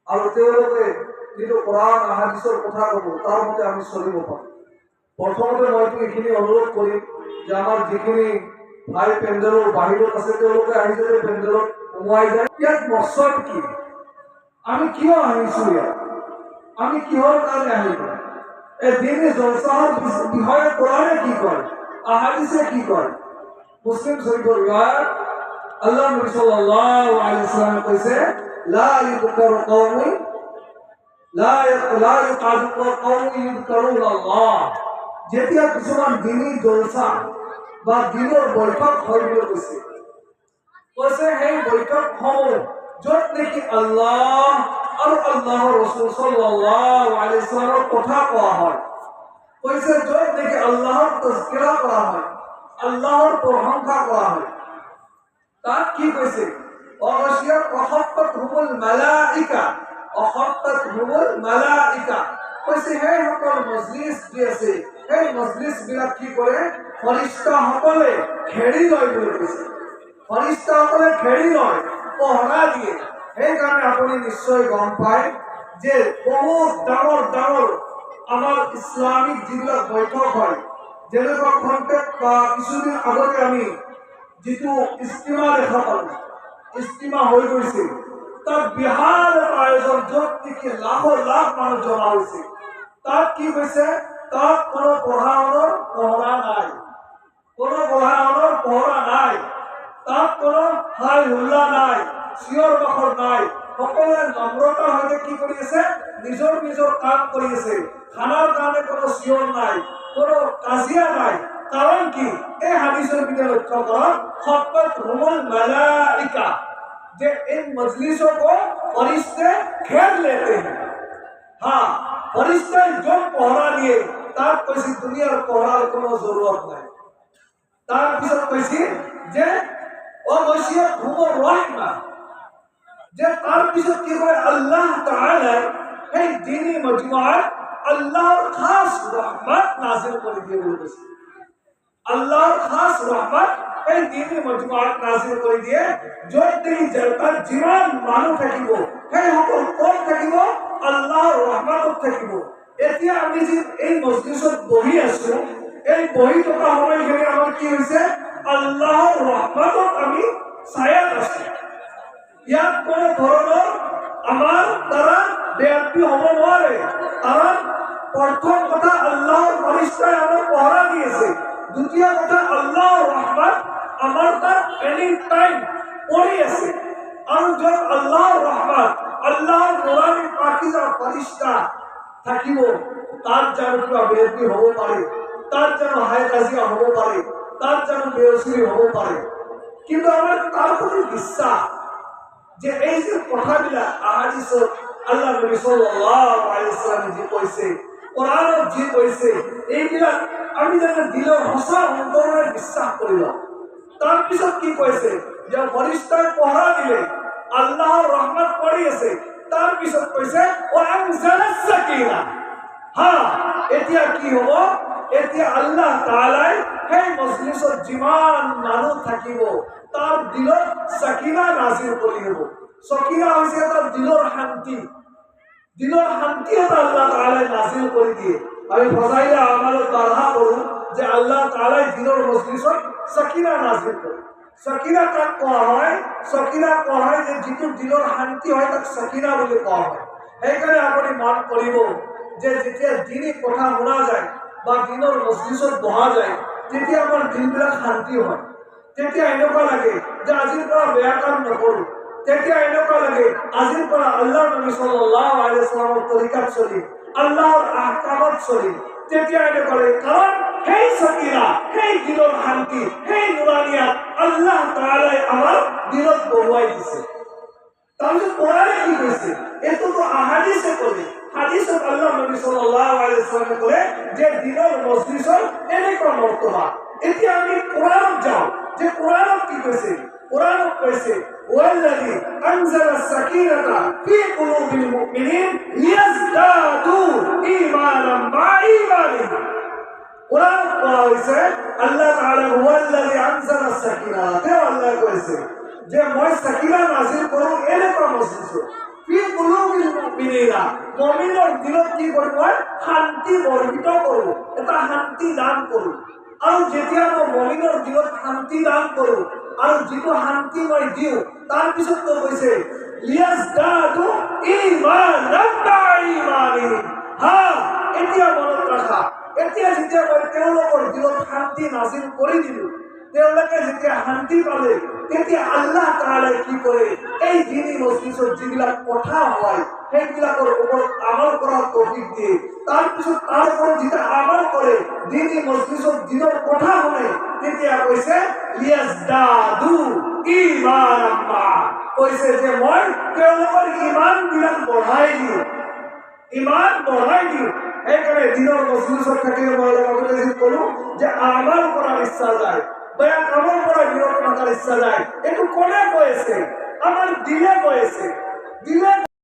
আৰু তেওঁলোকে যিটো কোৰআন হাদিছৰ কথা ক'ব তাৰ মতে আমি চলিব পাৰোঁ। প্ৰথমতে মইতো এইখিনি অনুৰোধ কৰিম যে আমাৰ যিখিনি ভাই পেণ্ডেলৰ বাহিৰত আছে তেওঁলোকে আহি যাতে পেণ্ডেলত সোমোৱাই যায়। ইয়াত মকসদ কি, আমি কিয় আহিছোঁ, ইয়াত আমি কিহৰ কাৰণে আহিলোঁ, এই দিনী জলসাৰ বিষয়ে কোরআনে কি কয়, আহাদিসে কি কয়। মুসলিম শরীফের রিওয়ায়াত আল্লাহ নবী সাল্লাল্লাহু আলাইহি ওয়াসাল্লাম কইছে লা ইযকারু কওমি লা ইউকাযু কওমি ইযকারুল্লাহ। যেতিয়া কিছুমান দিনী জলসা বা দিনৰ বৈঠক হয় বুলি কৈছে, সেই বৈঠকসমূহ য'ত নেকি আল্লাহ আৰু আল্লাহৰ ৰাসূল সাল্লাল্লাহু আলাইহি ওয়াসাল্লামৰ কথা কোৱা হয়, কৈছে য'ত নেকি আল্লাহৰ তাজকিৰা কৰা হয়, আল্লাহৰ প্ৰশংসা কৰা হয়, তাত কি কৈছে অখাফাতহুমুল মালাইকা, অখাফাতহুমুল মালাইকা কৈছে সেই সকল মজলিছ যি আছে সেই মজলিছ বিলাক কি কৰে, ফৰিস্তাসকলে ঘেৰি লয় বুলি কৈছে। ফৰিস্তাসকলে ঘেৰি লয়, পহৰা দিয়ে। সেইকাৰণে আপুনি নিশ্চয় গম পায় যে বহুত ডাঙৰ ডাঙৰ আমাৰ ইসলামিক যিবিলাক বৈঠক হয়, যেনেকুৱা কণ্টেক্ট বা কিছুদিন আগতে আমি যিটো ইস্তিমা দেখা পালোঁ, ইস্তিমা হৈ গৈছিল, তাত বিশাল আয়োজন, য'ত নেকি লাখৰ লাখ মানুহ জমা হৈছে। তাত কি কৈছে, তাত কোনো পঢ়া-শুনাৰ পহৰা নাই, কোনো পঢ়া-শুনাৰ পহৰা নাই, তাত কোনো হাই হুল্লা নাই, চিঞৰ বাখৰ নাই। সকলোৱে নম্ৰতাৰ সৈতে কি কৰি আছে, নিজৰ নিজৰ কাম কৰি আছে। খানাৰ কাৰণে কোনো চিঞৰ নাই, কোনো কাজিয়া নাই। কাৰণ কি, এই হাদিসের ভিতরে লক্ষ্য করা খাফাতহুমুল মালাইকা, যে इन मजलिसों को फरिश्ते घेर लेते हैं। हाँ, फरिश्ते जो पहरा लिए तार कैसी दुनियार पहरार कोनो जरूरत नहीं। तार पिছত कैसी जे वशियतहुमुर रहमा, যে তার পিছত কি করে আল্লাহ তাআলা এই দ্বীনি মজমুআত আল্লাহর খাস রহমত নাযিল করে দিয়ে বলেছে। আল্লাহর খাস রহমত এই দ্বীনি মজমুআত নাযিল করে দিয়ে যদি জগতৰ যিমান মানুহ থাকিব সেই সকল কোন থাকিব, আল্লাহৰ ৰহমত থাকিব। এতিয়া আমি যে এই মজলিছত বহি আছো, এই বহি থকা সময়খিনি আমাৰ কি হৈছে, আল্লাহৰ ৰহমতত আমি ছায়াত আছো। ইয়াত কোনো ধৰণৰ আমাৰ দ্বাৰা বেয়াদবি হ'ব নোৱাৰে। কাৰণ প্ৰথম কথা আল্লাহৰ ফৰিস্তাই আমাৰ পহৰা দি আছে, দ্বিতীয় কথা আল্লাহৰ ৰহমত আমাৰ তাত এনি টাইম পৰি আছে। আৰু য'ত আল্লাহৰ ৰহমত, আল্লাহৰ নুৰানী পাকিজা ফৰিস্তা থাকিব, তাত জানো কিবা বেয়াদবি হ'ব পাৰে, তাত জানো হাই কাজিয়া হ'ব পাৰে, তাত জানো বেউচুৰি হ'ব পাৰে। কিন্তু আমাৰ তাৰ প্ৰতি বিশ্বাস যে এই যে কথাবিলাক আহাদিসত আল্লাহ নবী সাল্লাল্লাহু আলাইহি ওয়াসাল্লাম যি কৈছে, কোরআনত যি কৈছে, এইবিলাক আমি যেন দিলৰ সঁচা অন্তৰেৰে বিশ্বাস কৰি লওঁ। তাৰ পিছত কি কৈছে, যে ফৰিস্তাই পহৰা দিলে, আল্লাহৰ ৰহমত পৰি আছে। তাৰ পিছত কৈছে ওয়ানজালাস সাকিনা। হ্যাঁ, এতিয়া কি হ'ব, এতিয়া আল্লাহ তাআলাই সেই মজলিছত যিমান মানুহ থাকিব তার দিলত সাকিনা নাজিল কৰি হ'ব। সাকিনা হৈছে তার দিলৰ শান্তি, দিলৰ শান্তি এটা আল্লাহ তাআলাই নাজিল কৰি দিয়ে। আমি ফজাইলে আমালত বাধা কৰোঁ যে আল্লাহ তাআলাই দিলৰ মজলিছত সাকিনা নাজিল কৰে। সাকিনা কাক কোৱা হয়, সাকিনা কোৱা হয় যে যিটো দিলৰ শান্তি হয় তাক সাকিনা বুলি কোৱা হয়। সেইকাৰণে আপুনি মন কৰিব যে যেতিয়া দিনী কথা শুনা যায় বা দিনৰ মজলিছত বহা যায়, তেতিয়া আমাৰ দিনবিলাক শান্তি হয়। তেতিয়া এনেকুৱা লাগে যে আজিৰ পৰা বেয়া কাম নকৰোঁ, তেতিয়া এনেকুৱা লাগে আজিৰ পৰা আল্লাহ নবী সাল্লাল্লাহু আলাইহি ওয়াসাল্লামৰ তৰিকাত চলি, আল্লাহৰ আহকামত চলি। তেতিয়া এনেকুৱা লাগে, কাৰণ সেই সাকিনা, সেই দিলৰ শান্তি, সেই নুৰানিয়াত আল্লাহ তাআলাই আমাৰ দিলত বহুৱাই দিছে। তাৰপিছত কোরআনে কি কৈছে, এইটোতো আহাদিসে ক'লে। হাদিসত আল্লাহ নবী সাল্লাল্লাহু আলাইহি ওয়াসাল্লামে ক'লে যে দিনৰ মজলিসৰ এনেকুৱা মৰ্তবা। এতিয়া আমি কোরআনত যাওঁ, যে কোরআনত কি কৈছে, কোরআনত কৈছে ওয়াল্লাযী আনজালা সাকিনাতা ফি কুলুবিল মুমিনিন লিয়াজদাদু ঈমানান মা ঈমানিহিম। কোরআনত কোৱা হৈছে আল্লাহ তাআলা ওয়াল্লাযী আনজালা সাকিনা, তেওঁ আল্লাহ কৈছে যে মই সাকিনা নাজিল কৰোঁ এনেকুৱা মজলিছত, ফি কুলুবিল মুমিনিনা মুমিনৰ দিলত কি কৰিব শান্তি বৰ্ধিত কৰোঁ এটা শান্তি দান কৰোঁ আৰু যেতিয়া মই মুমিনৰ দিলত শান্তি দান কৰোঁ আৰু যিটো শান্তি মই দিওঁ তাৰ পিছত কৈছে লিয়াজদাদু ঈমানান মা ঈমানিহিম হা এতিয়া মনত ৰাখা এতিয়া যেতিয়া মই তেওঁলোকৰ দিলত শান্তি নাজিল কৰি দিলোঁ তেওঁলোকে যেতিয়া শান্তি পালে তেতিয়া আল্লাহ তাআলাই কি কৰে এই দ্বীনী মজলিসত যিবিলাক কথা হয় সেইবিলাকৰ ওপৰত আমল কৰাৰ তৌফিক দিয়ে তাৰপিছত তাৰ ওপৰত যেতিয়া আমল কৰে দ্বীনী মজলিসত দিনৰ কথা শুনে তেতিয়া কৈছে লিয়াজদাদু ঈমানান মা কৈছে যে মই তেওঁলোকৰ ঈমানবিলাক বঢ়াই দিওঁ ঈমান বঢ়াই দিওঁ সেইকাৰণে দিনৰ মজলিসত থাকিলে মই লগতে যি ক'লো যে আমল কৰাৰ ইচ্ছা যায় বেয়া কামৰ পৰা বিৰত থকাৰ ইচ্ছা যায় এইটো কোনে কৈ আছে আমাৰ দিলে কৈ আছে